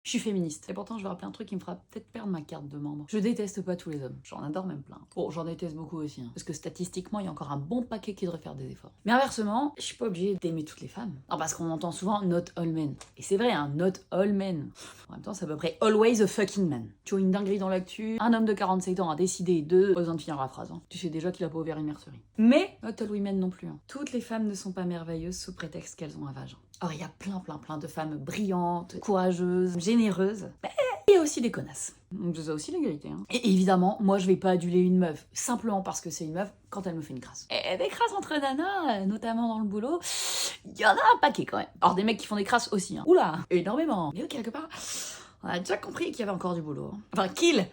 Je suis féministe. Et pourtant, je vais rappeler un truc qui me fera peut-être perdre ma carte de membre. Je déteste pas tous les hommes. J'en adore même plein. Bon, j'en déteste beaucoup aussi. Parce que statistiquement, il y a encore un bon paquet qui devrait faire des efforts. Mais inversement, je suis pas obligée d'aimer toutes les femmes. Non, parce qu'on entend souvent not all men. Et c'est vrai, hein, not all men. En même temps, c'est à peu près always a fucking man. Tu vois une dinguerie dans l'actu, un homme de 47 ans a décidé de... Pas besoin de finir la phrase. Hein. Tu sais déjà qu'il a pas ouvert une mercerie. Mais not all women non plus. Hein. Toutes les femmes ne sont pas merveilleuses sous prétexte qu'elles ont un vagin. Or, il y a plein de femmes brillantes, courageuses, généreuses. Il y a aussi des connasses. Donc c'est ça aussi l'égalité. Hein. Et évidemment, moi je vais pas aduler une meuf simplement parce que c'est une meuf quand elle me fait une crasse. Et des crasses entre nanas, notamment dans le boulot, il y en a un paquet quand même. Alors des mecs qui font des crasses aussi. Hein. Oula, énormément. Mais quelque part, on a déjà compris qu'il y avait encore du boulot. Hein. Enfin, qu'ils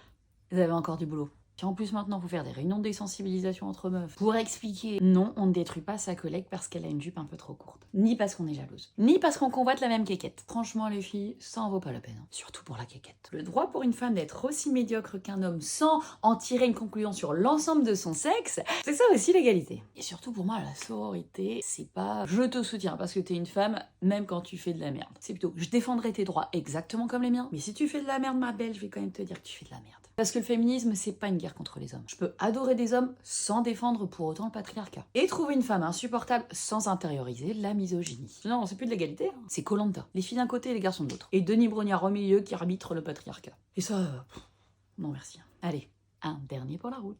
avaient encore du boulot. Puis en plus maintenant, faut faire des réunions de désensibilisation entre meufs pour expliquer non, on ne détruit pas sa collègue parce qu'elle a une jupe un peu trop courte. Ni parce qu'on est jalouse. Ni parce qu'on convoite la même quéquette. Franchement les filles, ça en vaut pas la peine. Hein. Surtout pour la quéquette. Le droit pour une femme d'être aussi médiocre qu'un homme sans en tirer une conclusion sur l'ensemble de son sexe, c'est ça aussi l'égalité. Et surtout pour moi, la sororité, c'est pas je te soutiens parce que t'es une femme, même quand tu fais de la merde. C'est plutôt je défendrai tes droits exactement comme les miens. Mais si tu fais de la merde, ma belle, je vais quand même te dire que tu fais de la merde. Parce que le féminisme, c'est pas une guerre contre les hommes. Je peux adorer des hommes sans défendre pour autant le patriarcat. Et trouver une femme insupportable sans intérioriser la misogynie. Non, c'est plus de l'égalité, hein. C'est Koh-Lanta. Les filles d'un côté et les garçons de l'autre. Et Denis Brognard au milieu qui arbitre le patriarcat. Et ça, non merci. Allez, un dernier pour la route.